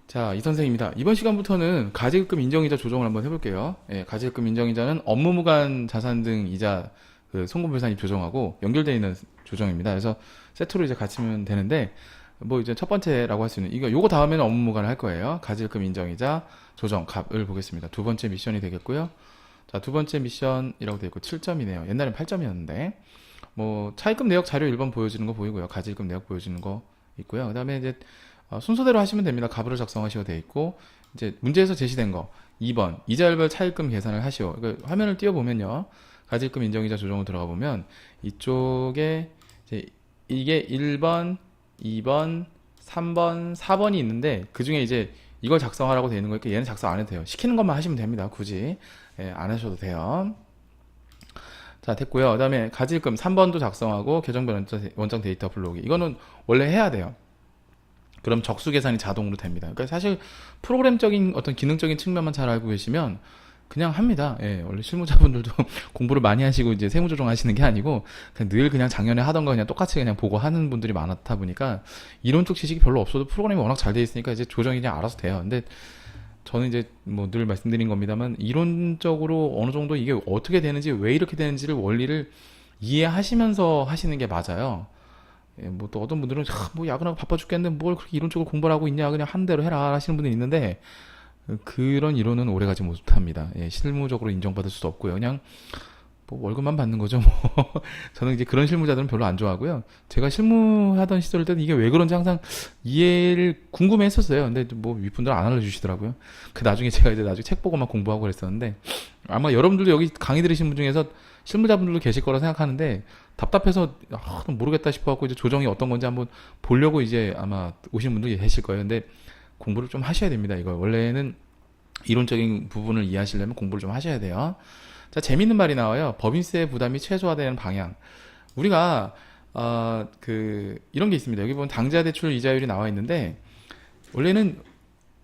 자, 이 선생입니다. 이번 시간부터는 가지급금 인정이자 조정을 한번 해볼게요. 예, 가지급금 인정이자는 업무무관 자산 등 이자 그 송금불산입 조정하고 연결되어 있는 조정입니다. 그래서 세트로 이제 같이면 되는데 뭐 이제 첫 번째라고 할 수 있는 요거 다음에는 업무무관을 할 거예요. 가지급금 인정이자 조정 값을 보겠습니다. 두 번째 미션이 되겠고요. 자, 두 번째 미션이라고 되어 있고 7점이네요. 옛날엔 8점이었는데 뭐 차입금 내역 자료 1번 보여주는 거 보이고요. 가지급금 내역 보여주는 거 있고요. 그다음에 이제 순서대로 하시면 됩니다. 가부를 작성하시고 되어 있고 이제 문제에서 제시된 거 2번 이자율별 차입금 계산을 하시오. 그러니까 화면을 띄워보면요. 가지급금 인정이자 조정을 들어가 보면 이쪽에 이제 이게 1번, 2번, 3번, 4번이 있는데 그 중에 이제 이걸 작성하라고 되어 있는 거니까 얘는 작성 안 해도 돼요. 시키는 것만 하시면 됩니다. 굳이 안 하셔도 돼요. 자, 됐고요. 그 다음에 가지급금 3번도 작성하고 계정별 원장 데이터 불러오기. 이거는 원래 해야 돼요. 그럼 적수 계산이 자동으로 됩니다. 그러니까 사실 프로그램적인 어떤 기능적인 측면만 잘 알고 계시면 그냥 합니다. 예, 원래 실무자분들도 공부를 많이 하시고 이제 세무조정 하시는 게 아니고 그냥 늘 그냥 작년에 하던 거 그냥 똑같이 그냥 보고 하는 분들이 많다 보니까 이론적 지식이 별로 없어도 프로그램이 워낙 잘 돼 있으니까 이제 조정이 그냥 알아서 돼요. 근데 저는 이제 뭐 늘 말씀드린 겁니다만 이론적으로 어느 정도 이게 어떻게 되는지 왜 이렇게 되는지를 원리를 이해하시면서 하시는 게 맞아요. 예, 뭐 또 어떤 분들은 뭐 야근하고 바빠 죽겠는데 뭘 그렇게 이론적으로 공부를 하고 있냐 그냥 하는 대로 해라 하시는 분들이 있는데 그런 이론은 오래가지 못합니다. 예, 실무적으로 인정받을 수도 없고요. 그냥 뭐 월급만 받는 거죠. 뭐 저는 이제 그런 실무자들은 별로 안 좋아하고요. 제가 실무하던 시절 때는 이게 왜 그런지 항상 이해를 궁금해했었어요. 근데 뭐 윗분들 안 알려주시더라고요. 그 나중에 제가 이제 나중에 책 보고만 공부하고 그랬었는데 아마 여러분들도 여기 강의 들으신 분 중에서 실무자분들도 계실 거라 생각하는데 답답해서 모르겠다 싶어갖고 이제 조정이 어떤 건지 한번 보려고 이제 아마 오신 분도 계실 거예요. 근데 공부를 좀 하셔야 됩니다. 이거 원래는 이론적인 부분을 이해하시려면 공부를 좀 하셔야 돼요. 자, 재밌는 말이 나와요. 법인세 부담이 최소화되는 방향. 우리가 이런 게 있습니다. 여기 보면 당좌 대출 이자율이 나와 있는데 원래는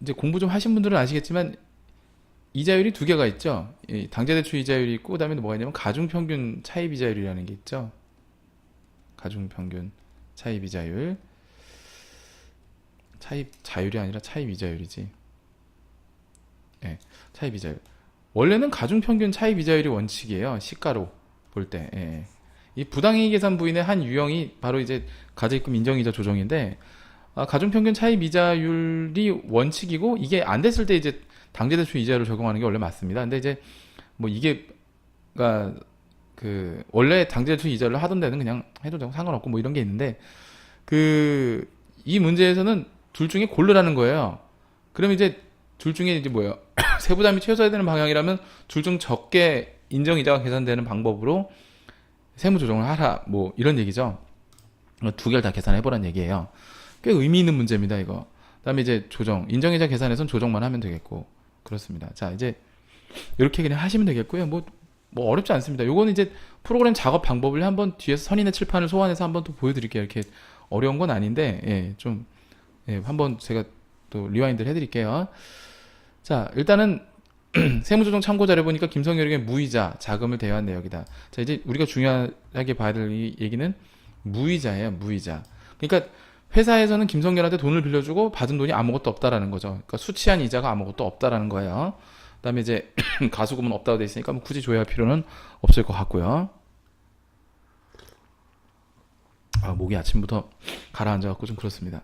이제 공부 좀 하신 분들은 아시겠지만 이자율이 두 개가 있죠. 이 당좌 대출 이자율이 있고 그다음에 뭐가 있냐면 가중평균 차입 이자율이라는 게 있죠. 가중평균 차입 이자율. 차입 자율이 아니라 차입 이자율이지. 예, 차입 이자율. 원래는 가중평균 차입 이자율이 원칙이에요. 시가로 볼 때. 예. 이 부당이익 계산 부인의 한 유형이 바로 이제 가지급금 인정이자 조정인데 가중평균 차입 이자율이 원칙이고 이게 안 됐을 때 이제 당제대출 이자율을 적용하는 게 원래 맞습니다. 근데 이제 뭐 이게 그러니까 그 원래 당제대출 이자율을 하던 데는 그냥 해도 되고 상관없고 뭐 이런 게 있는데 이 문제에서는 둘 중에 고르라는 거예요. 그럼 이제 둘 중에 이제 뭐예요? 세부담이 최소화되는 되는 방향이라면 둘 중 적게 인정이자가 계산되는 방법으로 세무 조정을 하라. 뭐 이런 얘기죠. 두 개를 다 계산해보란 얘기예요. 꽤 의미 있는 문제입니다, 이거. 그다음에 이제 조정, 인정이자 계산에선 조정만 하면 되겠고 그렇습니다. 자, 이제 이렇게 그냥 하시면 되겠고요. 뭐 어렵지 않습니다. 요거는 이제 프로그램 작업 방법을 한번 뒤에서 선인의 칠판을 소환해서 한번 또 보여드릴게요. 이렇게 어려운 건 아닌데 한번 제가 또 리와인드를 해드릴게요. 자, 일단은 세무조정 참고자료 보니까 김성열에게 무이자 자금을 대여한 내역이다. 자, 이제 우리가 중요하게 봐야 될 이 얘기는 무이자예요. 무이자. 그러니까 회사에서는 김성열한테 돈을 빌려주고 받은 돈이 아무것도 없다라는 거죠. 그러니까 수치한 이자가 아무것도 없다라는 거예요. 그다음에 이제 가수금은 없다고 돼 있으니까 뭐 굳이 조회할 필요는 없을 것 같고요. 목이 아침부터 가라앉아갖고 좀 그렇습니다.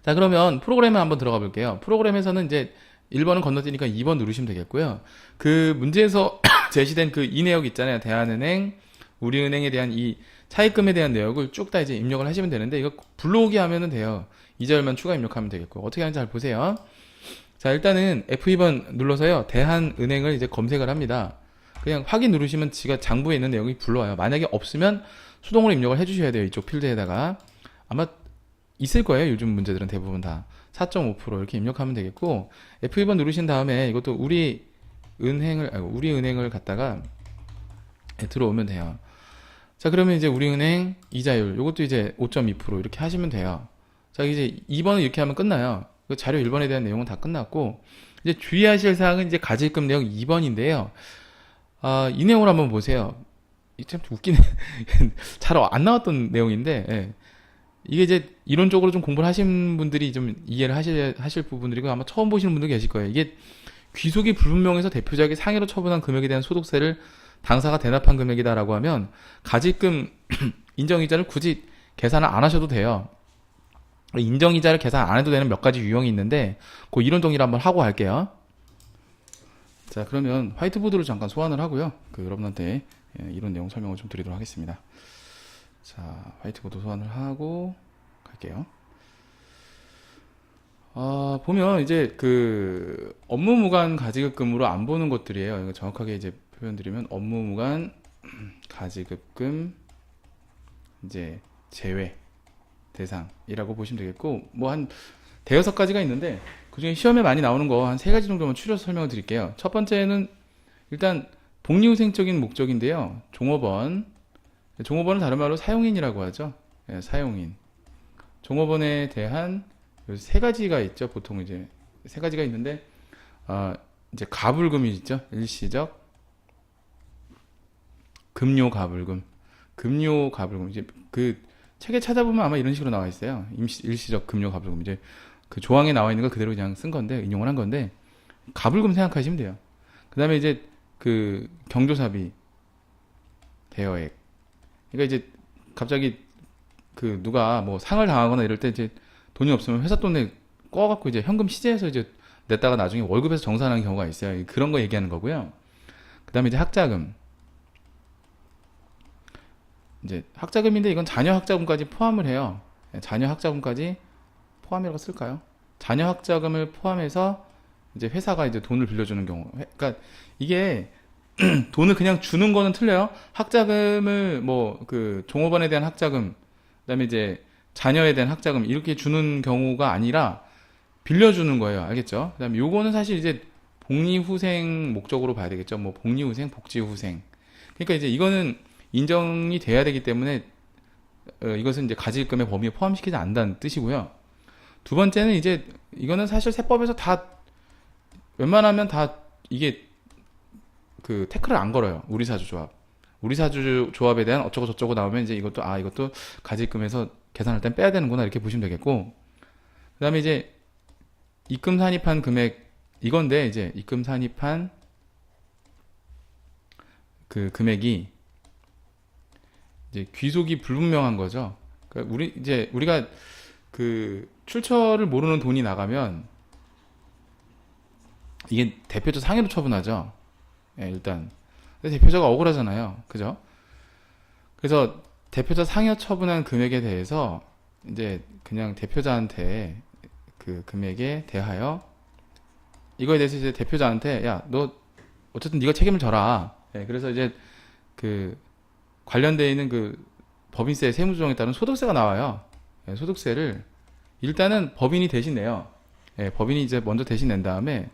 자, 그러면 프로그램에 한번 들어가 볼게요. 프로그램에서는 이제 1번은 건너뛰니까 2번 누르시면 되겠고요. 그 문제에서 제시된 그 이 내역 있잖아요. 대한은행, 우리은행에 대한 이 차입금에 대한 내역을 쭉 다 이제 입력을 하시면 되는데 이거 불러오기 하면은 돼요. 이자율만 추가 입력하면 되겠고 어떻게 하는지 잘 보세요. 자, 일단은 F2번 눌러서요. 대한은행을 이제 검색을 합니다. 그냥 확인 누르시면 지가 장부에 있는 내용이 불러와요. 만약에 없으면 수동으로 입력을 해주셔야 돼요. 이쪽 필드에다가 아마 있을 거예요. 요즘 문제들은 대부분 다 4.5% 이렇게 입력하면 되겠고 F2번 누르신 다음에 이것도 우리은행을 갖다가 들어오면 돼요. 자, 그러면 이제 우리은행 이자율 이것도 이제 5.2% 이렇게 하시면 돼요. 자, 이제 2번은 이렇게 하면 끝나요. 그 자료 1번에 대한 내용은 다 끝났고 이제 주의하실 사항은 이제 가지금 내용 2번인데요. 이 내용을 한번 보세요. 이 참 웃기네. 잘 안 나왔던 내용인데 이게 이제 이론적으로 좀 공부를 하신 분들이 좀 이해를 하실 부분들이고 아마 처음 보시는 분도 계실 거예요. 이게 귀속이 불분명해서 대표적인 상해로 처분한 금액에 대한 소득세를 당사가 대납한 금액이다라고 하면 가지금 인정이자를 굳이 계산을 안 하셔도 돼요. 인정이자를 계산 안 해도 되는 몇 가지 유형이 있는데 그 이론 정리를 한번 하고 할게요. 자, 그러면 화이트보드로 잠깐 소환을 하고요. 여러분한테 이론 내용 설명을 좀 드리도록 하겠습니다. 자, 화이트보드 소환을 하고 갈게요. 보면 이제 업무무관 가지급금으로 안 보는 것들이에요. 이거 정확하게 이제 표현드리면 업무무관 가지급금 이제 제외 대상이라고 보시면 되겠고, 뭐 한 대여섯 가지가 있는데 그 중에 시험에 많이 나오는 거 한 세 가지 정도만 추려서 설명을 드릴게요. 첫 번째는 일단 복리후생적인 목적인데요. 종업원, 종업원은 다른 말로 사용인이라고 하죠. 예, 사용인. 종업원에 대한 세 가지가 있죠. 보통 이제 세 가지가 있는데, 이제 가불금이 있죠. 일시적, 금요 가불금, 금요 가불금. 이제 책에 찾아보면 아마 이런 식으로 나와 있어요. 일시적 금요 가불금. 이제 조항에 나와 있는 거 그대로 그냥 쓴 건데, 인용을 한 건데, 가불금 생각하시면 돼요. 그 다음에 이제 경조사비, 대여액. 그러니까 이제 갑자기 누가 뭐 상을 당하거나 이럴 때 이제 돈이 없으면 회사 돈에 꺼갖고 이제 현금 시제해서 이제 냈다가 나중에 월급에서 정산하는 경우가 있어요. 그런 거 얘기하는 거고요. 그 다음에 이제 학자금. 이제 학자금인데 이건 자녀 학자금까지 포함을 해요. 자녀 학자금까지 포함이라고 쓸까요? 자녀 학자금을 포함해서 이제 회사가 이제 돈을 빌려주는 경우. 그러니까 이게 돈을 그냥 주는 거는 틀려요. 학자금을 종업원에 대한 학자금, 그다음에 이제 자녀에 대한 학자금 이렇게 주는 경우가 아니라 빌려주는 거예요. 알겠죠? 그다음에 요거는 사실 이제 복리후생 목적으로 봐야 되겠죠. 뭐 복리후생, 복지후생. 그러니까 이제 이거는 인정이 돼야 되기 때문에 이것은 이제 가지급금의 범위에 포함시키지 않는다는 뜻이고요. 두 번째는 이제 이거는 사실 세법에서 다 웬만하면 다 이게 태클을 안 걸어요. 우리사주조합. 우리사주조합에 대한 어쩌고 저쩌고 나오면 이제 이것도 가지급금에서 계산할 땐 빼야 되는구나 이렇게 보시면 되겠고, 그 다음에 이제 입금 산입한 금액 이건데 이제 입금 산입한 금액이 이제 귀속이 불분명한 거죠. 그러니까 우리가 출처를 모르는 돈이 나가면 이게 대표자 상해로 처분하죠. 예, 일단 대표자가 억울하잖아요. 그죠? 그래서 대표자 상해 처분한 금액에 대해서 이제 그냥 대표자한테 금액에 대하여 이거에 대해서 이제 대표자한테 야, 너 어쨌든 네가 책임을 져라. 예, 그래서 이제 관련되어 있는 법인세 세무조정에 따른 소득세가 나와요. 예, 소득세를 일단은 법인이 대신 내요. 예, 법인이 이제 먼저 대신 낸 다음에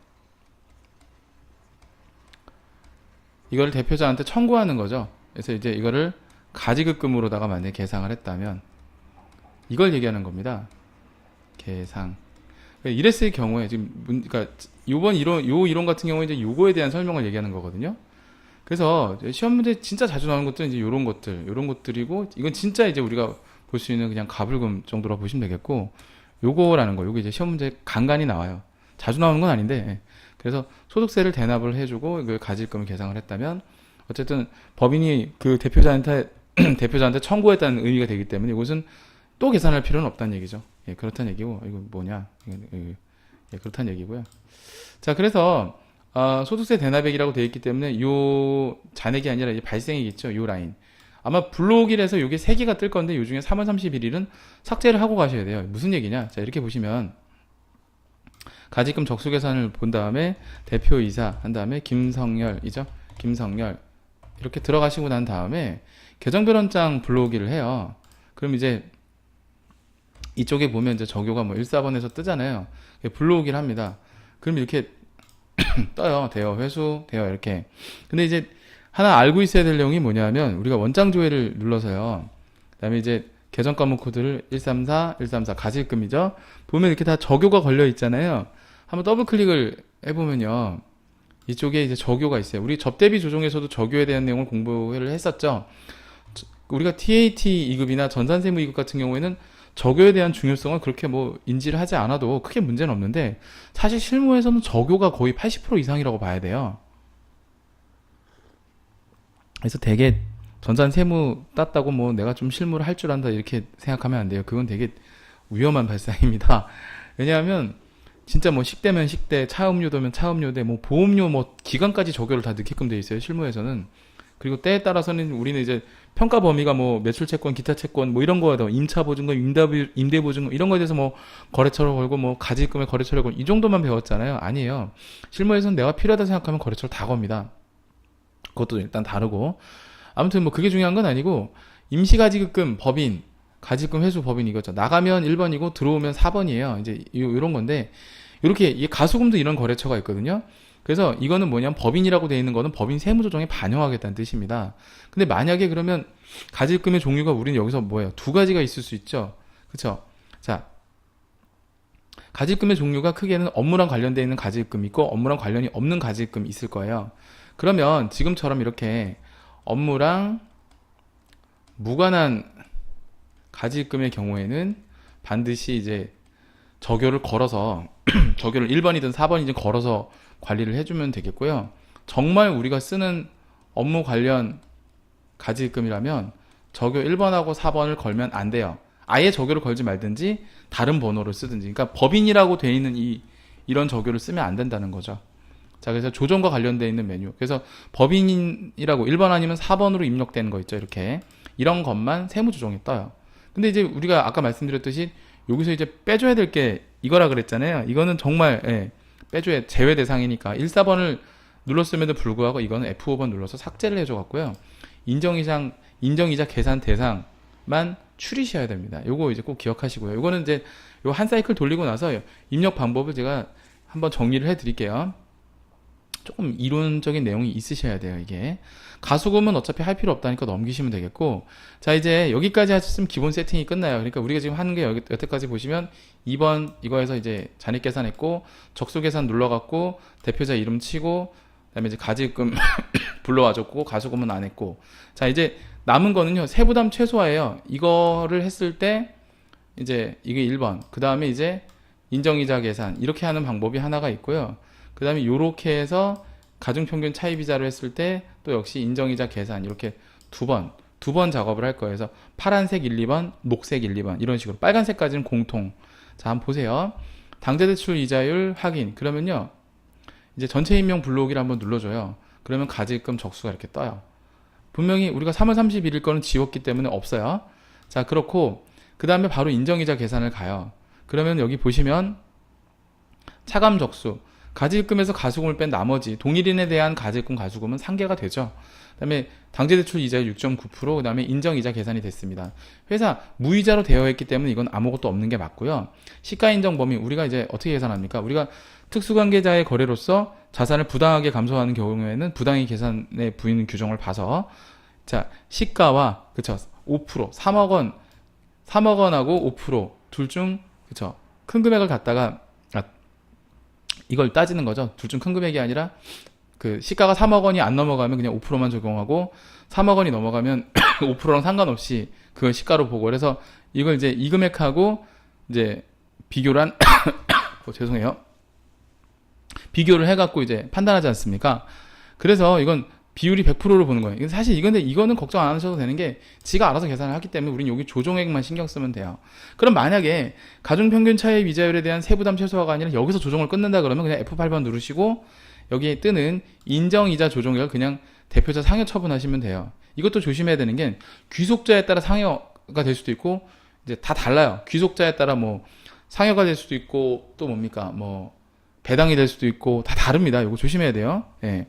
이거를 대표자한테 청구하는 거죠. 그래서 이제 이거를 가지급금으로다가 만약에 계상을 했다면 이걸 얘기하는 겁니다. 계상. 이랬을 경우에 그러니까 요번 이론 같은 경우에 이제 요거에 대한 설명을 얘기하는 거거든요. 그래서 시험 문제 진짜 자주 나오는 것들은 이제 요런 것들이고, 이건 진짜 이제 우리가 볼 수 있는 그냥 가불금 정도로 보시면 되겠고, 요거라는 거, 요게 이제 시험 문제 간간히 나와요. 자주 나오는 건 아닌데, 그래서 소득세를 대납을 해주고 이걸 가지급금을 계상을 했다면 어쨌든 법인이 대표자한테 청구했다는 의미가 되기 때문에 이것은 또 계산할 필요는 없다는 얘기죠. 예, 그렇다는 얘기고, 이거 뭐냐? 예, 그렇다는 얘기고요. 자, 그래서 소득세 대납액이라고 되어 있기 때문에 요 잔액이 아니라 이제 발생이겠죠. 요 라인. 아마 블록이라서 요게 3개가 뜰 건데 요 중에 3월 31일은 삭제를 하고 가셔야 돼요. 무슨 얘기냐? 자, 이렇게 보시면 가지금 적수계산을 본 다음에 대표이사 한 다음에 김성열이죠. 김성열 이렇게 들어가시고 난 다음에 계정변환장 불러오기를 해요. 그럼 이제 이쪽에 보면 이제 적요가 뭐 1, 4번에서 뜨잖아요. 불러오기를 합니다. 그럼 이렇게 떠요. 대여, 회수, 대여 이렇게. 근데 이제 하나 알고 있어야 될 내용이 뭐냐면 우리가 원장 조회를 눌러서요. 그다음에 이제 계정 과목 코드를 134, 134 가지급금이죠. 보면 이렇게 다 적요가 걸려 있잖아요. 한번 더블 클릭을 해보면요. 이쪽에 이제 적요가 있어요. 우리 접대비 조정에서도 적요에 대한 내용을 공부를 했었죠. 우리가 TAT 2급이나 전산세무 2급 같은 경우에는 적요에 대한 중요성을 그렇게 뭐 인지를 하지 않아도 크게 문제는 없는데, 사실 실무에서는 적요가 거의 80% 이상이라고 봐야 돼요. 그래서 되게 전산 세무 땄다고 뭐 내가 좀 실무를 할 줄 안다 이렇게 생각하면 안 돼요. 그건 되게 위험한 발상입니다. 왜냐하면 진짜 뭐 식대면 식대, 차음료도면 차음료대, 뭐 보험료 뭐 기간까지 적용을 다 넣게끔 돼 있어요, 실무에서는. 그리고 때에 따라서는 우리는 이제 평가 범위가 뭐 매출 채권, 기타 채권 뭐 이런 거에 더 임차 보증금, 임대 보증금 이런 거에 대해서 뭐 거래처를 걸고 뭐 가지금에 거래처를 걸고 이 정도만 배웠잖아요. 아니에요. 실무에서는 내가 필요하다 생각하면 거래처를 다 겁니다. 그것도 일단 다르고. 아무튼 뭐 그게 중요한 건 아니고, 임시가지급금 법인, 가지급금 회수 법인 이거죠. 나가면 1번이고 들어오면 4번이에요. 이제 이런 건데, 이렇게 이 가수금도 이런 거래처가 있거든요. 그래서 이거는 뭐냐면 법인이라고 되어 있는 거는 법인 세무조정에 반영하겠다는 뜻입니다. 근데 만약에 그러면 가지급금의 종류가 우리는 여기서 뭐예요? 두 가지가 있을 수 있죠. 그쵸? 자, 가지급금의 종류가 크게는 업무랑 관련되어 있는 가지급금이 있고 업무랑 관련이 없는 가지급금이 있을 거예요. 그러면 지금처럼 이렇게 업무랑 무관한 가지급금의 경우에는 반드시 이제 적요를 걸어서 적요를 1번이든 4번이든 걸어서 관리를 해주면 되겠고요. 정말 우리가 쓰는 업무 관련 가지급금이라면 적요 1번하고 4번을 걸면 안 돼요. 아예 적요를 걸지 말든지 다른 번호를 쓰든지. 그러니까 법인이라고 돼 있는 이런 적요를 쓰면 안 된다는 거죠. 자, 그래서 조정과 관련되어 있는 메뉴. 그래서 법인이라고 1번 아니면 4번으로 입력되는 거 있죠. 이렇게. 이런 것만 세무조정에 떠요. 근데 이제 우리가 아까 말씀드렸듯이 여기서 이제 빼줘야 될 게 이거라 그랬잖아요. 이거는 정말, 빼줘야 제외 대상이니까 1, 4번을 눌렀음에도 불구하고 이거는 F5번 눌러서 삭제를 해줘갖고요. 인정이자 계산 대상만 추리셔야 됩니다. 요거 이제 꼭 기억하시고요. 요거는 이제 요 한 사이클 돌리고 나서 입력 방법을 제가 한번 정리를 해 드릴게요. 조금 이론적인 내용이 있으셔야 돼요, 이게. 가수금은 어차피 할 필요 없다니까 넘기시면 되겠고, 자, 이제 여기까지 하셨으면 기본 세팅이 끝나요. 그러니까 우리가 지금 하는 게 여태까지 보시면 2번 이거에서 이제 잔액 계산했고, 적수 계산 눌러갖고, 대표자 이름 치고, 그 다음에 이제 가지금 불러와줬고, 가수금은 안 했고. 자, 이제 남은 거는요, 세부담 최소화예요. 이거를 했을 때, 이제 이게 1번. 그 다음에 이제 인정이자 계산. 이렇게 하는 방법이 하나가 있고요. 그 다음에 요렇게 해서 가중평균 차이비자로 했을 때 또 역시 인정이자 계산 이렇게 두 번 작업을 할 거예요. 그래서 파란색 1, 2번, 녹색 1, 2번 이런 식으로. 빨간색까지는 공통. 자, 한번 보세요. 당좌대출 이자율 확인. 그러면요. 이제 전체 임명 불러오기를 한번 눌러줘요. 그러면 가지금 적수가 이렇게 떠요. 분명히 우리가 3월 31일 거는 지웠기 때문에 없어요. 자, 그렇고 그 다음에 바로 인정이자 계산을 가요. 그러면 여기 보시면 차감 적수. 가지급금에서 가수금을 뺀 나머지 동일인에 대한 가지급 가수금은 상계가 되죠. 그 다음에 당좌대출 이자율 6.9%, 그 다음에 인정이자 계산이 됐습니다. 회사 무이자로 되어 있기 때문에 이건 아무것도 없는 게 맞고요. 시가인정 범위 우리가 이제 어떻게 계산합니까? 우리가 특수관계자의 거래로서 자산을 부당하게 감소하는 경우에는 부당히 계산에 부인 규정을 봐서, 자, 시가와 그쵸 5% 3억 원하고 5% 둘 중 그쵸 큰 금액을 갖다가 이걸 따지는 거죠. 둘 중 큰 금액이 아니라 그 시가가 3억 원이 안 넘어가면 그냥 5%만 적용하고 3억 원이 넘어가면 5%랑 상관없이 그걸 시가로 보고, 그래서 이걸 이제 이 금액하고 이제 비교를 한 죄송해요. 비교를 해갖고 이제 판단하지 않습니까? 그래서 이건 비율이 100%로 보는 거예요. 사실 이거는 걱정 안 하셔도 되는 게 지가 알아서 계산을 하기 때문에 우린 여기 조정액만 신경 쓰면 돼요. 그럼 만약에 가중평균 차익 이자율에 대한 세부담 최소화가 아니라 여기서 조정을 끊는다 그러면 그냥 F8번 누르시고 여기에 뜨는 인정이자 조정액을 그냥 대표자 상여 처분하시면 돼요. 이것도 조심해야 되는 게 귀속자에 따라 상여가 될 수도 있고 이제 다 달라요. 귀속자에 따라 뭐 상여가 될 수도 있고 또 뭡니까 뭐 배당이 될 수도 있고 다 다릅니다. 이거 조심해야 돼요. 예.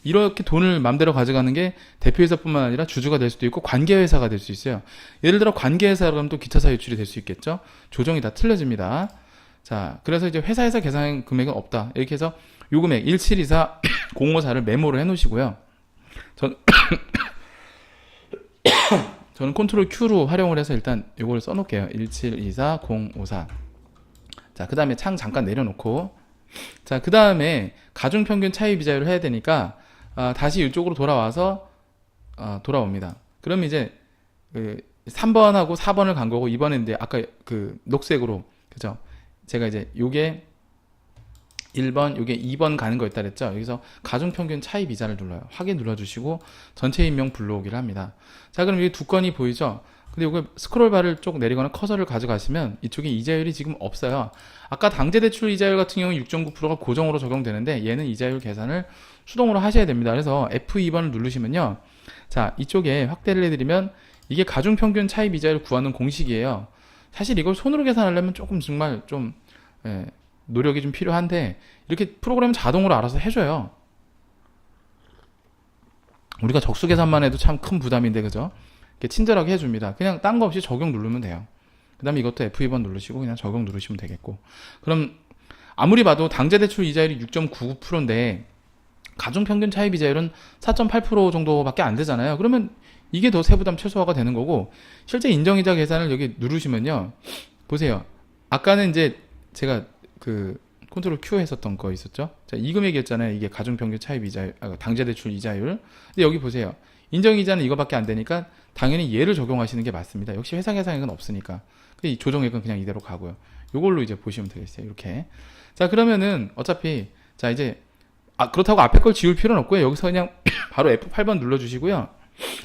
이렇게 돈을 맘대로 가져가는 게 대표회사뿐만 아니라 주주가 될 수도 있고 관계회사가 될 수 있어요. 예를 들어 관계회사라 그러면 또 기타사 유출이 될 수 있겠죠. 조정이 다 틀려집니다. 자, 그래서 이제 회사에서 계산 금액은 없다. 이렇게 해서 요 금액 1724 054를 메모를 해 놓으시고요. 저는 컨트롤 Q로 활용을 해서 일단 요걸 써 놓을게요. 1724 054. 자, 그 다음에 창 잠깐 내려놓고, 자, 그 다음에 가중평균 차익 비자율을 해야 되니까 다시 이쪽으로 돌아와서 돌아옵니다. 그럼 이제 3번하고 4번을 간 거고 2번은 이제 아까 그 녹색으로 그죠? 제가 이제 요게 1번, 요게 2번 가는 거 있다 그랬죠? 여기서 가중평균 차이 비자를 눌러요. 확인 눌러주시고 전체 인명 불러오기를 합니다. 자, 그럼 여기 두 건이 보이죠? 근데 요거 스크롤 바를 쭉 내리거나 커서를 가져가시면 이쪽에 이자율이 지금 없어요. 아까 당제대출 이자율 같은 경우는 6.9%가 고정으로 적용되는데 얘는 이자율 계산을 수동으로 하셔야 됩니다. 그래서 F2번을 누르시면요. 자, 이쪽에 확대를 해드리면 이게 가중평균 차이 비자율을 구하는 공식이에요. 사실 이걸 손으로 계산하려면 조금 정말 좀 노력이 좀 필요한데 이렇게 프로그램 자동으로 알아서 해줘요. 우리가 적수 계산만 해도 참 큰 부담인데 그죠? 이렇게 친절하게 해줍니다. 그냥 딴 거 없이 적용 누르면 돼요. 그 다음에 이것도 F2번 누르시고 그냥 적용 누르시면 되겠고. 그럼 아무리 봐도 당제대출 이자율이 6.99%인데 가중평균 차이 비자율은 4.8% 정도밖에 안 되잖아요. 그러면 이게 더 세부담 최소화가 되는 거고, 실제 인정이자 계산을 여기 누르시면요. 보세요. 아까는 이제 제가 그 컨트롤 Q 했었던 거 있었죠? 자, 이 금액이었잖아요. 이게 가중평균 차이 비자율, 당제대출 이자율. 근데 여기 보세요. 인정이자는 이거밖에 안 되니까 당연히 얘를 적용하시는 게 맞습니다. 역시 회사 계산액은 없으니까. 이 조정액은 그냥 이대로 가고요. 요걸로 이제 보시면 되겠어요. 이렇게. 자, 그러면은 어차피 자, 이제 그렇다고 앞에 걸 지울 필요는 없고요. 여기서 그냥 바로 F8번 눌러주시고요.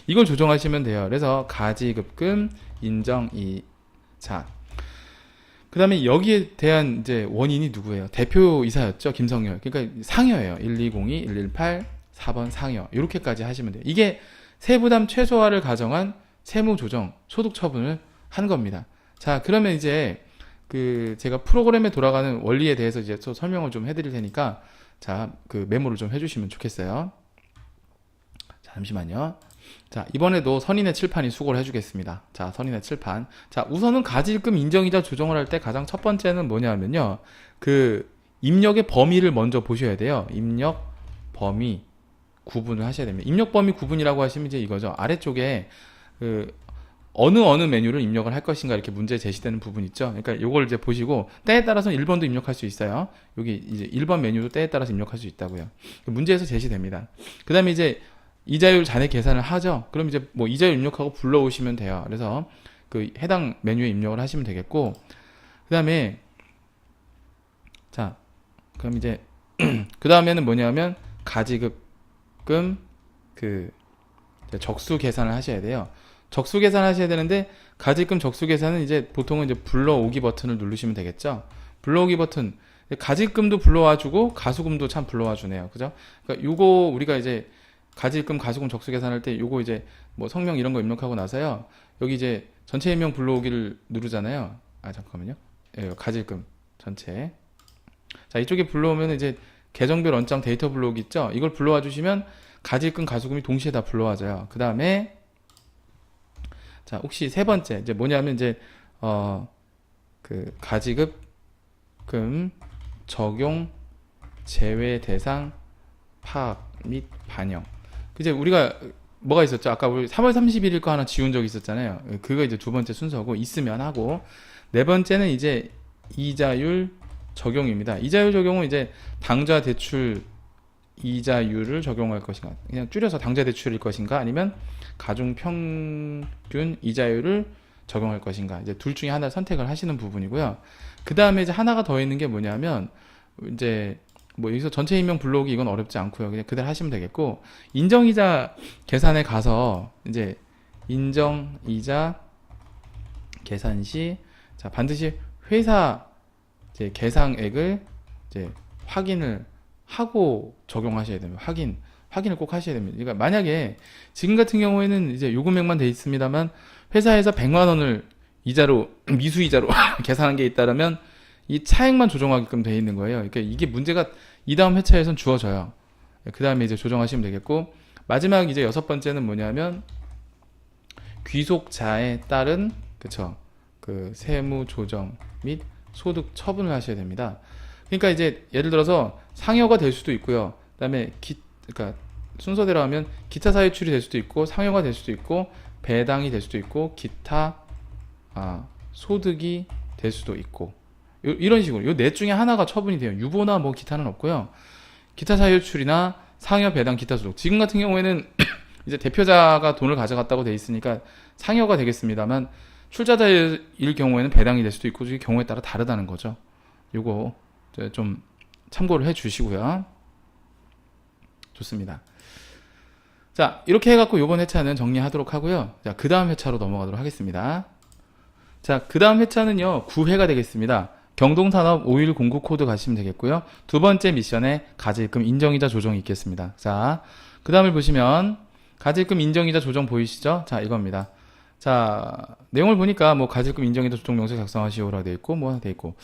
이걸 조정하시면 돼요. 그래서 가지급금 인정이자. 그 다음에 여기에 대한 이제 원인이 누구예요? 대표이사였죠. 김성열. 그러니까 상여예요. 1202, 118, 4번 상여. 이렇게까지 하시면 돼요. 이게 세부담 최소화를 가정한 세무조정, 소득처분을 한 겁니다. 자, 그러면 이제 그 제가 프로그램에 돌아가는 원리에 대해서 이제 또 설명을 좀 해드릴 테니까 자, 그 메모를 좀 해주시면 좋겠어요. 자, 잠시만요. 자, 이번에도 선인의 칠판이 수고를 해주겠습니다. 자, 선인의 칠판. 자, 우선은 가지입금 인정이자 조정을 할 때 가장 첫 번째는 뭐냐면요. 그 입력의 범위를 먼저 보셔야 돼요. 입력 범위 구분을 하셔야 됩니다. 입력 범위 구분이라고 하시면 이제 이거죠. 아래쪽에 그 어느 메뉴를 입력을 할 것인가 이렇게 문제 제시되는 부분 있죠. 그러니까 요걸 이제 보시고 때에 따라서는 1번도 입력할 수 있어요. 여기 이제 1번 메뉴도 때에 따라서 입력할 수 있다고요. 문제에서 제시됩니다. 그 다음에 이제 이자율 잔액 계산을 하죠. 그럼 이제 뭐 이자율 입력하고 불러오시면 돼요. 그래서 그 해당 메뉴에 입력을 하시면 되겠고, 그 다음에 자, 그럼 이제 그 다음에는 뭐냐면 가지급금 그 적수 계산을 하셔야 돼요. 적수 계산하셔야 되는데 가지금 적수 계산은 이제 보통은 이제 불러오기 버튼을 누르시면 되겠죠. 불러오기 버튼 가지금도 불러와주고 가수금도 참 불러와주네요. 그죠? 그러니까 요거 우리가 이제 가지금 가수금 적수 계산할 때 요거 이제 뭐 성명 이런 거 입력하고 나서요. 여기 이제 전체 인명 불러오기를 누르잖아요. 아 잠깐만요. 예, 가지금 전체. 자, 이쪽에 불러오면 이제 계정별 원장 데이터 불러오기 있죠. 이걸 불러와 주시면 가지금 가수금이 동시에 다 불러와져요. 그 다음에 자, 혹시 세 번째 이제 뭐냐면 이제 그 가지급금 적용 제외 대상 파악 및 반영. 이제 우리가 뭐가 있었죠? 아까 우리 3월 31일 거 하나 지운 적이 있었잖아요. 그거 이제 두 번째 순서고 있으면 하고, 네 번째는 이제 이자율 적용입니다. 이자율 적용은 이제 당좌 대출 이자율을 적용할 것인가, 그냥 줄여서 당좌 대출일 것인가, 아니면 가중평균 이자율을 적용할 것인가, 이제 둘 중에 하나를 선택을 하시는 부분이고요. 그 다음에 이제 하나가 더 있는 게 뭐냐면 이제 뭐 여기서 전체 인명 불러오기 이건 어렵지 않고요. 그냥 그대로 하시면 되겠고, 인정이자 계산에 가서 이제 인정이자 계산 시 자, 반드시 회사 이제 계상액을 이제 확인을 하고 적용하셔야 됩니다. 확인을 꼭 하셔야 됩니다. 그러니까 만약에 지금 같은 경우에는 이제 요 금액만 돼 있습니다만 회사에서 100만 원을 이자로 미수이자로 계산한 게 있다라면 이 차액만 조정하게끔 돼 있는 거예요. 그러니까 이게 문제가 이 다음 회차에선 주어져요. 그 다음에 이제 조정하시면 되겠고, 마지막 이제 여섯 번째는 뭐냐면 귀속자에 따른 그쵸 그 세무 조정 및 소득 처분을 하셔야 됩니다. 그러니까 이제 예를 들어서 상여가 될 수도 있고요. 그다음에 그러니까 순서대로 하면 기타 사유출이 될 수도 있고, 상여가 될 수도 있고, 배당이 될 수도 있고, 기타 소득이 될 수도 있고, 이런 식으로 요 넷 중에 하나가 처분이 돼요. 유보나 뭐 기타는 없고요. 기타 사유출이나 상여, 배당, 기타 소득. 지금 같은 경우에는 이제 대표자가 돈을 가져갔다고 돼 있으니까 상여가 되겠습니다만 출자자일 경우에는 배당이 될 수도 있고 경우에 따라 다르다는 거죠. 요거 좀 참고를 해 주시고요. 좋습니다. 자, 이렇게 해갖고 요번 회차는 정리하도록 하고요. 자, 그 다음 회차로 넘어가도록 하겠습니다. 자, 그 다음 회차는요, 9회가 되겠습니다. 경동산업 5109 코드 가시면 되겠고요. 두 번째 미션에 가지입금 인정이자 조정이 있겠습니다. 자, 그 다음을 보시면 가지입금 인정이자 조정 보이시죠? 자, 이겁니다. 자, 내용을 보니까 뭐 가지입금 인정이자 조정 명세 작성하시오라고 되어 있고 뭐 되어 있고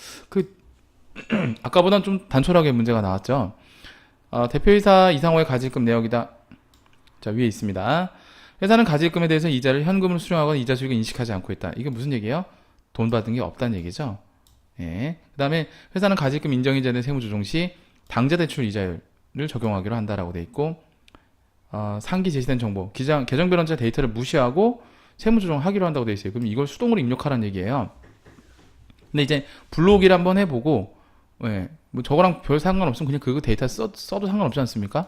아까보다는 좀 단촐하게 문제가 나왔죠. 대표이사 이상호의 가지입금 내역이다. 자, 위에 있습니다. 회사는 가지입금에 대해서 이자를 현금으로 수령하거나 이자 수익을 인식하지 않고 있다. 이게 무슨 얘기예요? 돈 받은 게 없다는 얘기죠. 예. 그 다음에 회사는 가지입금 인정이자에 대한 세무조정 시 당좌대출 이자율을 적용하기로 한다라고 돼 있고, 상기 제시된 정보, 계정변환자 데이터를 무시하고 세무조정하기로 한다고 돼 있어요. 그럼 이걸 수동으로 입력하라는 얘기예요. 근데 이제 불러오기를 한번 해보고, 예, 뭐 저거랑 별 상관없으면 그냥 그 데이터 써도 상관없지 않습니까?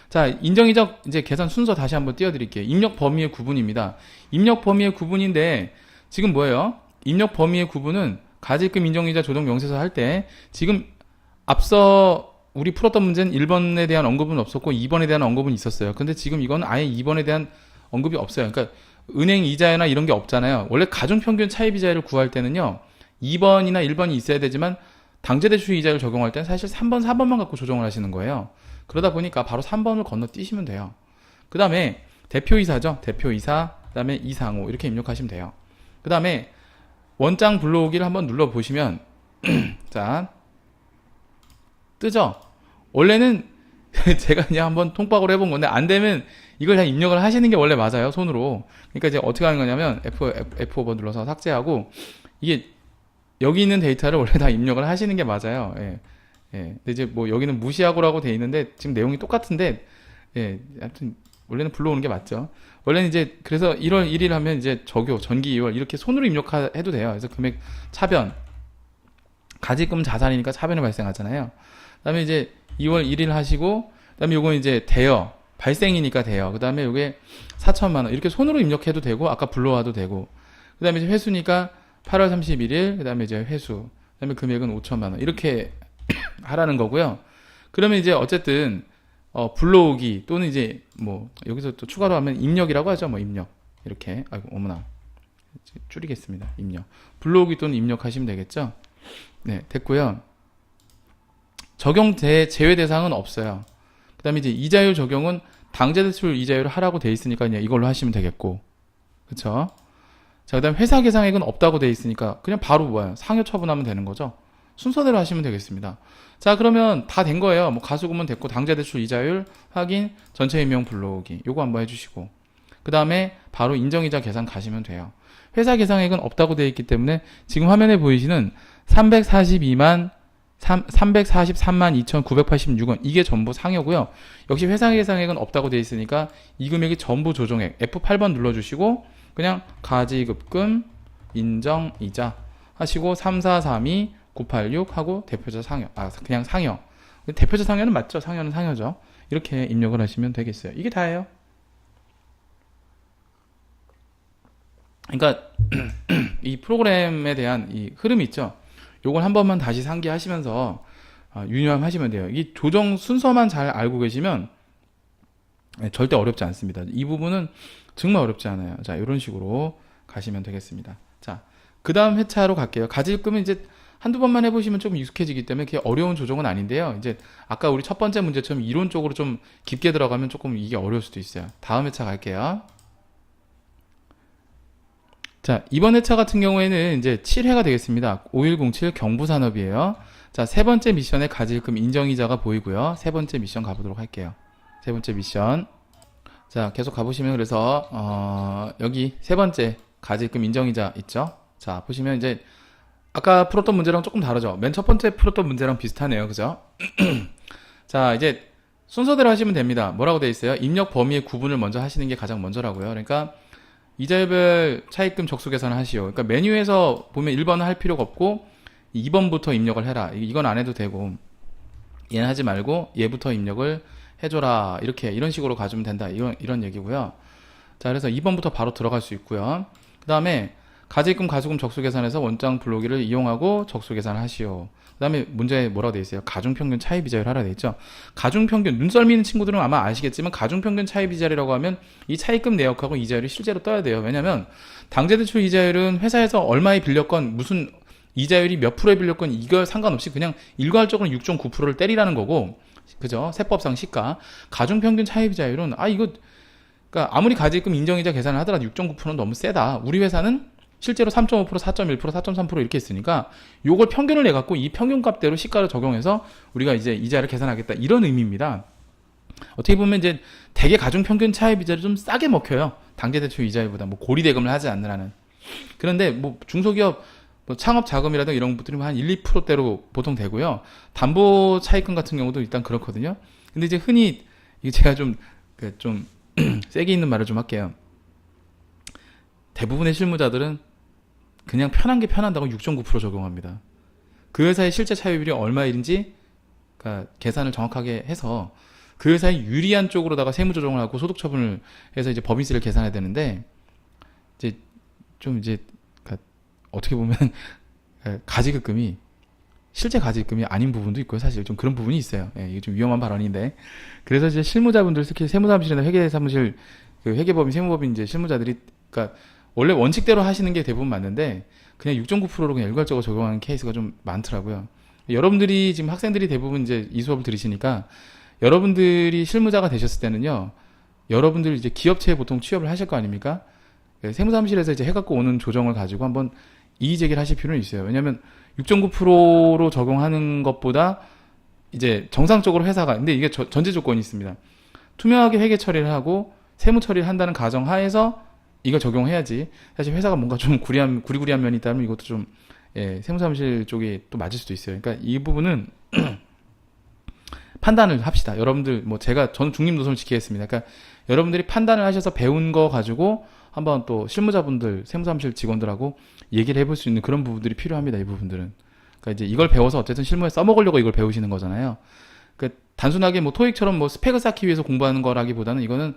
자, 인정이자 이제 계산 순서 다시 한번 띄워드릴게요. 입력 범위의 구분입니다. 입력 범위의 구분인데 지금 뭐예요? 입력 범위의 구분은 가지입금 인정이자 조정 명세서 할 때 지금 앞서 우리 풀었던 문제는 1번에 대한 언급은 없었고 2번에 대한 언급은 있었어요. 근데 지금 이건 아예 2번에 대한 언급이 없어요. 그러니까 은행 이자나 이런 게 없잖아요. 원래 가중평균 차입 이자율을 구할 때는요, 2번이나 1번이 있어야 되지만 당좌대출 이자율 적용할 때는 사실 3번, 4번만 갖고 조정을 하시는 거예요. 그러다 보니까 바로 3번을 건너뛰시면 돼요. 그 다음에 대표이사죠. 대표이사, 그 다음에 이상호 이렇게 입력하시면 돼요. 그 다음에 원장 불러오기를 한번 눌러보시면 자, 뜨죠? 원래는 제가 그냥 한번 통박으로 해본 건데 안 되면 이걸 그냥 입력을 하시는 게 원래 맞아요. 손으로. 그러니까 이제 어떻게 하는 거냐면 F5번 눌러서 삭제하고 이게 여기 있는 데이터를 원래 다 입력을 하시는 게 맞아요. 예. 예. 근데 이제 뭐 여기는 무시하고라고 돼 있는데 지금 내용이 똑같은데, 예. 하여튼 원래는 불러오는 게 맞죠. 원래는 이제 그래서 1월 1일 하면 이제 전기 2월 이렇게 손으로 입력해도 돼요. 그래서 금액 차변, 가지금 자산이니까 차변이 발생하잖아요. 그다음에 이제 2월 1일 하시고, 그다음에 요건 이제 대여 발생이니까 대여. 그다음에 요게 4천만 원 이렇게 손으로 입력해도 되고 아까 불러와도 되고. 그다음에 이제 회수니까 8월 31일. 그다음에 이제 회수. 그다음에 금액은 5천만 원 이렇게 하라는 거고요. 그러면 이제 어쨌든 불러오기 또는 이제 뭐 여기서 또 추가로 하면 입력이라고 하죠. 뭐 입력 이렇게. 아이고 어머나 줄이겠습니다. 입력. 불러오기 또는 입력하시면 되겠죠. 네, 됐고요. 적용 제외 대상은 없어요. 그 다음에 이제 이자율 적용은 당좌대출 이자율을 하라고 돼 있으니까 그냥 이걸로 하시면 되겠고, 그쵸? 자, 그 다음 회사 계상액은 없다고 돼 있으니까 그냥 바로 뭐야? 상여 처분하면 되는 거죠. 순서대로 하시면 되겠습니다. 자, 그러면 다 된 거예요. 뭐 가수금은 됐고 당좌대출 이자율 확인, 전체 임명 불러오기 요거 한번 해주시고, 그 다음에 바로 인정이자 계산 가시면 돼요. 회사 계상액은 없다고 되어 있기 때문에 지금 화면에 보이시는 343만 2,986원 이게 전부 상여고요. 역시 회사 계상액은 없다고 되어 있으니까 이 금액이 전부 조정액. F8번 눌러주시고 그냥 가지급금 인정이자 하시고 3432 986 하고 대표자 상여. 그냥 상여. 대표자 상여는 맞죠? 상여는 상여죠. 이렇게 입력을 하시면 되겠어요. 이게 다예요. 그러니까 이 프로그램에 대한 이 흐름이 있죠. 요걸 한 번만 다시 상기하시면서 유념하시면 돼요. 이 조정 순서만 잘 알고 계시면 절대 어렵지 않습니다. 이 부분은 정말 어렵지 않아요. 자, 이런 식으로 가시면 되겠습니다. 자, 그 다음 회차로 갈게요. 가지입금은 이제 한두 번만 해보시면 좀 익숙해지기 때문에 그게 어려운 조정은 아닌데요. 이제 아까 우리 첫 번째 문제처럼 이론적으로 좀 깊게 들어가면 조금 이게 어려울 수도 있어요. 다음 회차 갈게요. 자, 이번 회차 같은 경우에는 이제 7회가 되겠습니다. 5107 경부산업이에요. 자, 세 번째 미션의 가지입금 인정이자가 보이고요. 세 번째 미션 가보도록 할게요. 세 번째 미션. 자, 계속 가보시면 그래서 여기 세 번째 가지입금 인정이자 있죠. 자, 보시면 이제 아까 풀었던 문제랑 조금 다르죠. 맨 첫 번째 풀었던 문제랑 비슷하네요. 그죠? 자, 이제 순서대로 하시면 됩니다. 뭐라고 되어 있어요? 입력 범위의 구분을 먼저 하시는 게 가장 먼저라고요. 그러니까 이자율별 차입금 적수 계산을 하시오. 그러니까 메뉴에서 보면 1번은 할 필요가 없고 2번부터 입력을 해라. 이건 안 해도 되고 얘는 하지 말고 얘부터 입력을 해줘라. 이런 식으로 가주면 된다. 이런 얘기고요. 자, 그래서 2번부터 바로 들어갈 수 있고요. 그 다음에 가지금, 가수금, 적수 계산에서 원장 불러오기를 이용하고 적수 계산을 하시오. 그 다음에 문제에 뭐라고 되어 있어요? 가중평균 차이 비자율 하라 되어 있죠. 가중평균, 눈썰미 있는 친구들은 아마 아시겠지만 가중평균 차이 비자율이라고 하면 이 차입금 내역하고 이자율이 실제로 떠야 돼요. 왜냐면 당제대출 이자율은 회사에서 얼마에 빌렸건 무슨 이자율이 몇 프로에 빌렸건 이걸 상관없이 그냥 일괄적으로 6.9%를 때리라는 거고, 그죠? 세법상 시가. 가중평균 차이 비자율은 그러니까 아무리 가지금 인정이자 계산을 하더라도 6.9%는 너무 세다. 우리 회사는 실제로 3.5%, 4.1%, 4.3% 이렇게 있으니까 요걸 평균을 내갖고 이 평균값대로 시가를 적용해서 우리가 이제 이자를 계산하겠다. 이런 의미입니다. 어떻게 보면 이제 대개 가중평균 차이 비자를 좀 싸게 먹혀요. 당제대출 이자율보다 뭐 고리대금을 하지 않느라는. 그런데 뭐 중소기업 뭐 창업 자금이라든가 이런 것들이 한 1, 2%대로 보통 되고요. 담보 차입금 같은 경우도 일단 그렇거든요. 근데 이제 흔히 이게 제가 좀 세게 있는 말을 좀 할게요. 대부분의 실무자들은 그냥 편한 게 편한다고 6.9% 적용합니다. 그 회사의 실제 차입률이 얼마인지 그러니까 계산을 정확하게 해서 그 회사의 유리한 쪽으로다가 세무 조정을 하고 소득 처분을 해서 이제 법인세를 계산해야 되는데 그러니까 어떻게 보면 가지급금이 실제 가지급금이 아닌 부분도 있고요. 사실 좀 그런 부분이 있어요. 예, 이게 좀 위험한 발언인데, 그래서 이제 실무자분들, 특히 세무사무실이나 회계사무실, 그 회계법인, 세무법인 이제 실무자들이, 그러니까 원래 원칙대로 하시는 게 대부분 맞는데 그냥 6.9%로 그냥 일괄적으로 적용하는 케이스가 좀 많더라고요. 여러분들이 지금 학생들이 대부분 이제 이 수업을 들으시니까 여러분들이 실무자가 되셨을 때는요, 여러분들 이제 기업체에 보통 취업을 하실 거 아닙니까? 세무사무실에서 이제 해갖고 오는 조정을 가지고 한번 이의 제기를 하실 필요는 있어요. 왜냐하면 6.9%로 적용하는 것보다 이제 정상적으로 회사가, 근데 이게 전제 조건이 있습니다. 투명하게 회계 처리를 하고 세무 처리를 한다는 가정 하에서 이걸 적용해야지. 사실 회사가 뭔가 좀 구리구리한 면이 있다면 이것도 좀 세무사무실 쪽이 또 맞을 수도 있어요. 그러니까 이 부분은 판단을 합시다. 여러분들 저는 중립노선을 지키겠습니다. 그러니까 여러분들이 판단을 하셔서 배운 거 가지고 한번 또 실무자분들, 세무사무실 직원들하고 얘기를 해볼 수 있는 그런 부분들이 필요합니다. 이 부분들은. 그러니까 이제 이걸 배워서 어쨌든 실무에 써먹으려고 이걸 배우시는 거잖아요. 그러니까 단순하게 토익처럼 스펙을 쌓기 위해서 공부하는 거라기보다는 이거는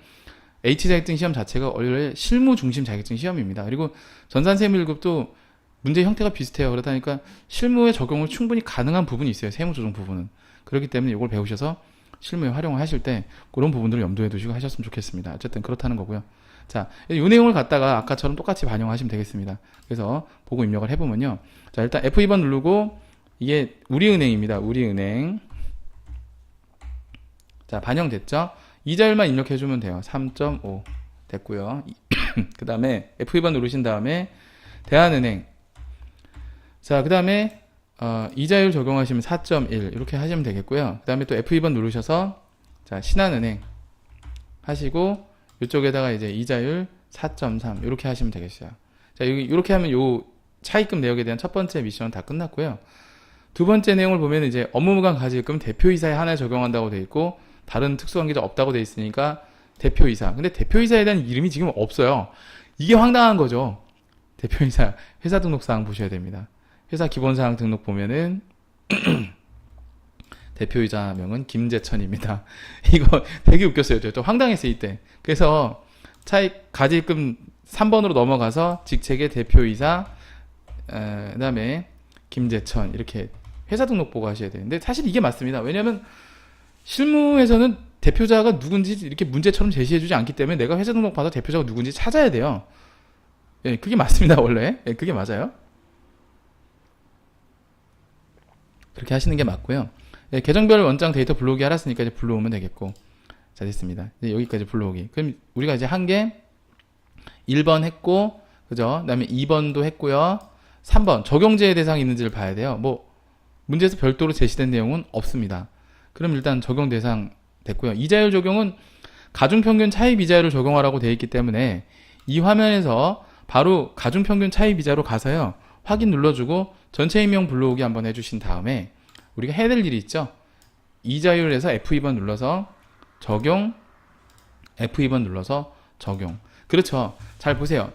H 자격증 시험 자체가 원래 실무 중심 자격증 시험입니다. 그리고 전산세무 1급도 문제 형태가 비슷해요. 그러다 보니까 실무에 적용을 충분히 가능한 부분이 있어요. 세무 조정 부분은. 그렇기 때문에 이걸 배우셔서 실무에 활용을 하실 때 그런 부분들을 염두에 두시고 하셨으면 좋겠습니다. 어쨌든 그렇다는 거고요. 자, 이 내용을 갖다가 아까처럼 똑같이 반영하시면 되겠습니다. 그래서 보고 입력을 해보면요. 자, 일단 F2번 누르고, 이게 우리은행입니다. 우리은행. 자, 반영됐죠? 이자율만 입력해주면 돼요. 3.5 됐고요. 그 다음에 F2번 누르신 다음에 대한은행. 자, 그 다음에 이자율 적용하시면 4.1 이렇게 하시면 되겠고요. 그 다음에 또 F2번 누르셔서 자, 신한은행 하시고 이쪽에다가 이제 이자율 4.3 이렇게 하시면 되겠어요. 자, 이렇게 하면 요 차입금 내역에 대한 첫 번째 미션은 다 끝났고요. 두 번째 내용을 보면 이제 업무무관 가지금 대표이사에 하나에 적용한다고 되어 있고 다른 특수관계자 없다고 되어 있으니까 대표이사. 근데 대표이사에 대한 이름이 지금 없어요. 이게 황당한 거죠. 대표이사 회사 등록사항 보셔야 됩니다. 회사 기본사항 등록 보면은 대표이사명은 김재천입니다. 이거 되게 웃겼어요. 또 황당했어요 이때. 그래서 가지금 3번으로 넘어가서 직책의 대표이사, 그 다음에 김재천 이렇게 회사 등록 보고 하셔야 돼요. 근데 사실 이게 맞습니다. 왜냐하면 실무에서는 대표자가 누군지 이렇게 문제처럼 제시해주지 않기 때문에 내가 회사 등록 받아 대표자가 누군지 찾아야 돼요. 예, 그게 맞습니다. 원래. 예, 그게 맞아요. 그렇게 하시는 게 맞고요. 예, 계정별 원장 데이터 불러오기 알았으니까 이제 불러오면 되겠고. 자, 됐습니다. 이제 여기까지 불러오기. 그럼 우리가 이제 한 게 1번 했고, 그죠? 그 다음에 2번도 했고요. 3번 적용제의 대상이 있는지를 봐야 돼요. 문제에서 별도로 제시된 내용은 없습니다. 그럼 일단 적용 대상 됐고요. 이자율 적용은 가중평균 차입 이자율을 적용하라고 되어 있기 때문에 이 화면에서 바로 가중평균 차입 이자로 가서요. 확인 눌러주고 전체 임명 불러오기 한번 해주신 다음에 우리가 해야 될 일이 있죠. 이자율에서 F2번 눌러서 적용, F2번 눌러서 적용. 그렇죠. 잘 보세요.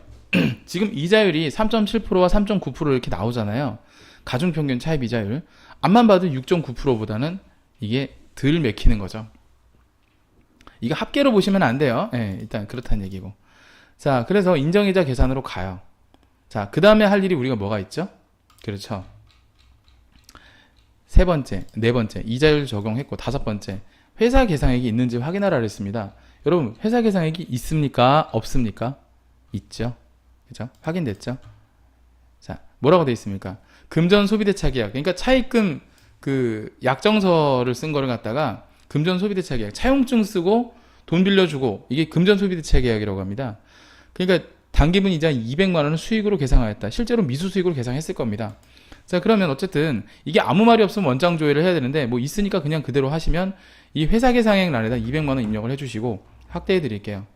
지금 이자율이 3.7%와 3.9% 이렇게 나오잖아요. 가중평균 차입 이자율. 앞만 봐도 6.9%보다는 이게 덜 맥히는 거죠. 이거 합계로 보시면 안 돼요. 예, 일단 그렇다는 얘기고. 자, 그래서 인정이자 계산으로 가요. 자, 그 다음에 할 일이 우리가 뭐가 있죠? 그렇죠. 세 번째, 네 번째, 이자율 적용했고, 다섯 번째, 회사 계상액이 있는지 확인하라 그랬습니다. 여러분, 회사 계상액이 있습니까? 없습니까? 있죠. 그죠? 확인됐죠? 자, 뭐라고 돼 있습니까? 금전 소비대차 계약. 그러니까 차입금 그 약정서를 쓴 거를 갖다가 금전 소비대차 계약. 차용증 쓰고 돈 빌려주고 이게 금전 소비대차 계약이라고 합니다. 그러니까 당기분 이자 200만 원을 수익으로 계상하였다. 실제로 미수 수익으로 계상했을 겁니다. 자, 그러면 어쨌든 이게 아무 말이 없으면 원장 조회를 해야 되는데 뭐 있으니까 그냥 그대로 하시면 이 회사 계상액란에다 200만 원 입력을 해주시고 확대해 드릴게요.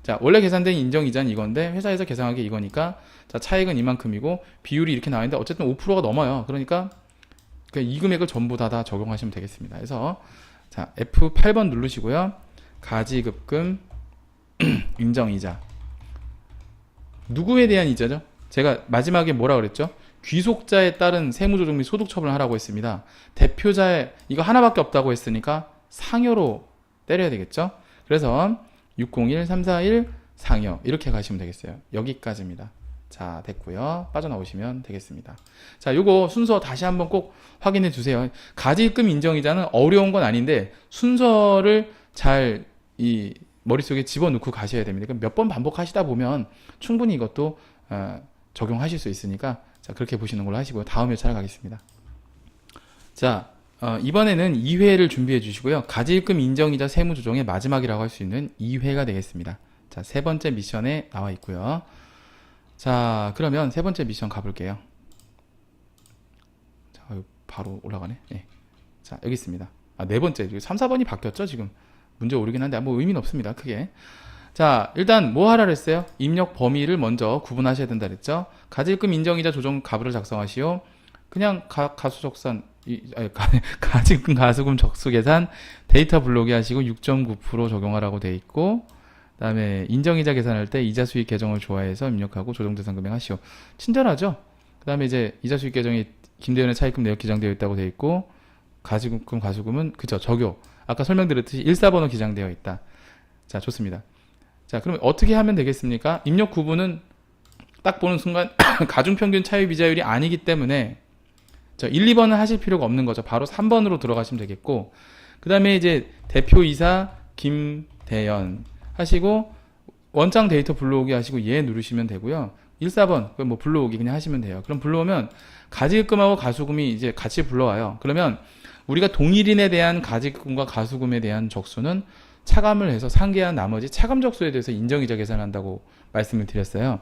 자, 원래 계산된 인정이자는 이건데 회사에서 계상한 게 이거니까 자, 차익은 이만큼이고 비율이 이렇게 나와 있는데 어쨌든 5%가 넘어요. 그러니까 이 금액을 전부 다 적용하시면 되겠습니다. 그래서 자, F8번 누르시고요. 가지급금 인정이자. 누구에 대한 이자죠? 제가 마지막에 뭐라 그랬죠? 귀속자에 따른 세무조정 및 소득처분을 하라고 했습니다. 대표자에 이거 하나밖에 없다고 했으니까 상여로 때려야 되겠죠? 그래서 601341 상여 이렇게 가시면 되겠어요. 여기까지입니다. 자, 됐고요. 빠져나오시면 되겠습니다. 자, 요거 순서 다시 한번 꼭 확인해 주세요. 가지입금 인정이자는 어려운 건 아닌데 순서를 잘 이 머릿속에 집어넣고 가셔야 됩니다. 몇 번 반복하시다 보면 충분히 이것도 적용하실 수 있으니까 자, 그렇게 보시는 걸로 하시고요. 다음 회차로 가겠습니다. 자, 이번에는 2회를 준비해 주시고요. 가지입금 인정이자 세무조정의 마지막이라고 할 수 있는 2회가 되겠습니다. 자, 세 번째 미션에 나와 있고요. 자, 그러면 세 번째 미션 가볼게요. 자, 바로 올라가네. 네. 자, 여기 있습니다. 아, 네 번째. 3, 4번이 바뀌었죠, 지금. 문제 오르긴 한데, 뭐 의미는 없습니다, 크게. 자, 일단 뭐 하라 그랬어요? 입력 범위를 먼저 구분하셔야 된다 그랬죠? 가지입금 인정이자 조정 가부를 작성하시오. 그냥 가수적산, 가지입금 가수금 적수 계산 데이터 불러오기 하시고 6.9% 적용하라고 돼 있고, 그 다음에 인정이자 계산할 때 이자 수익 계정을 좋아해서 입력하고 조정대상 금액 하시오. 친절하죠? 그 다음에 이제 이자 수익 계정이 김대현의 차입금 내역 기장되어 있다고 돼 있고, 가지입금 가수금은 그죠, 적용. 아까 설명드렸듯이 1사번호 기장되어 있다. 자, 좋습니다. 자, 그럼 어떻게 하면 되겠습니까? 입력 구분은 딱 보는 순간 가중평균 차입 이자율이 아니기 때문에 1, 2번은 하실 필요가 없는 거죠. 바로 3번으로 들어가시면 되겠고, 그 다음에 이제 대표이사 김대현 하시고 원장 데이터 불러오기 하시고 예 누르시면 되고요. 1, 4번 뭐 불러오기 그냥 하시면 돼요. 그럼 불러오면 가지입금하고 가수금이 이제 같이 불러와요. 그러면 우리가 동일인에 대한 가지입금과 가수금에 대한 적수는 차감을 해서 상계한 나머지 차감 적수에 대해서 인정이자 계산한다고 말씀을 드렸어요.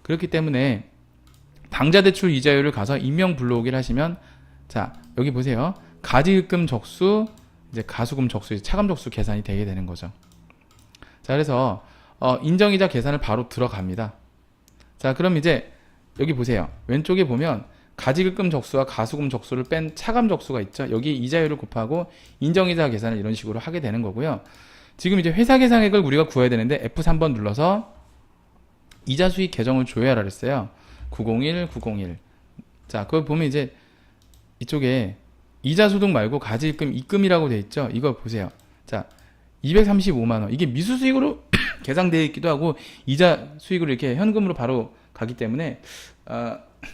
그렇기 때문에 당좌대출 이자율을 가서 임명 불러오기를 하시면 자, 여기 보세요. 가지입금 적수, 이제 가수금 적수, 차감 적수 계산이 되게 되는 거죠. 자, 그래서 인정이자 계산을 바로 들어갑니다. 자, 그럼 이제 여기 보세요. 왼쪽에 보면 가지입금 적수와 가수금 적수를 뺀 차감 적수가 있죠. 여기 이자율을 곱하고 인정이자 계산을 이런 식으로 하게 되는 거고요. 지금 이제 회사 계상액을 우리가 구해야 되는데 F3번 눌러서 이자 수익 계정을 조회하라 그랬어요. 901, 901. 자, 그걸 보면 이제 이쪽에 이자 소득 말고 가지입금 입금이라고 돼 있죠. 이거 보세요. 자, 235만 원. 이게 미수 수익으로 계상되어 있기도 하고 이자 수익으로 이렇게 현금으로 바로 가기 때문에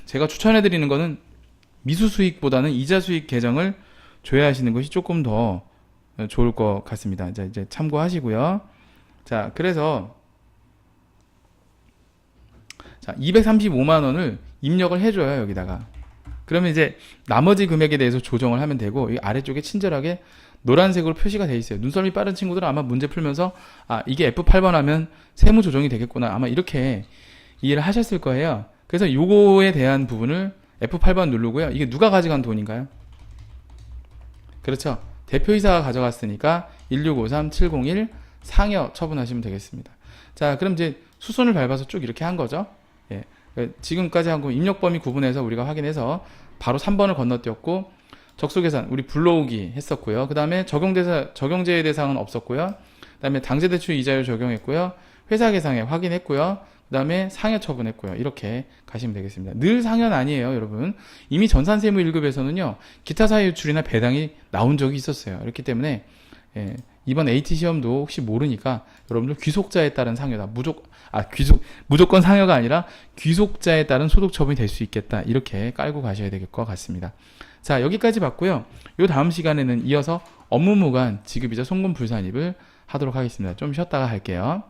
제가 추천해 드리는 거는 미수 수익보다는 이자 수익 계정을 조회하시는 것이 조금 더 좋을 것 같습니다. 이제 참고하시고요. 자, 그래서 자, 235만 원을 입력을 해줘요, 여기다가. 그러면 이제 나머지 금액에 대해서 조정을 하면 되고, 이 아래쪽에 친절하게 노란색으로 표시가 돼 있어요. 눈썰미 빠른 친구들은 아마 문제 풀면서, 아, 이게 F8번 하면 세무 조정이 되겠구나. 아마 이렇게 이해를 하셨을 거예요. 그래서 요거에 대한 부분을 F8번 누르고요. 이게 누가 가져간 돈인가요? 그렇죠. 대표이사가 가져갔으니까 1653701 상여 처분하시면 되겠습니다. 자, 그럼 이제 수순을 밟아서 쭉 이렇게 한 거죠. 예. 지금까지 한 거 입력 범위 구분해서 우리가 확인해서 바로 3번을 건너뛰었고, 적수계산 우리 불러오기 했었고요. 그 다음에 적용제의 대상은 없었고요. 그 다음에 당세대출 이자율 적용했고요. 회사 계상액 확인했고요. 그 다음에 상여 처분했고요. 이렇게 가시면 되겠습니다. 늘 상여는 아니에요, 여러분. 이미 전산세무 1급에서는요, 기타 사유 유출이나 배당이 나온 적이 있었어요. 그렇기 때문에 예, 이번 AT 시험도 혹시 모르니까 여러분들 귀속자에 따른 상여다. 무조건 상여가 아니라 귀속자에 따른 소득 처분이 될 수 있겠다. 이렇게 깔고 가셔야 될 것 같습니다. 자, 여기까지 봤고요. 요 다음 시간에는 이어서 업무무관 지급이자 송금 불산입을 하도록 하겠습니다. 좀 쉬었다가 할게요.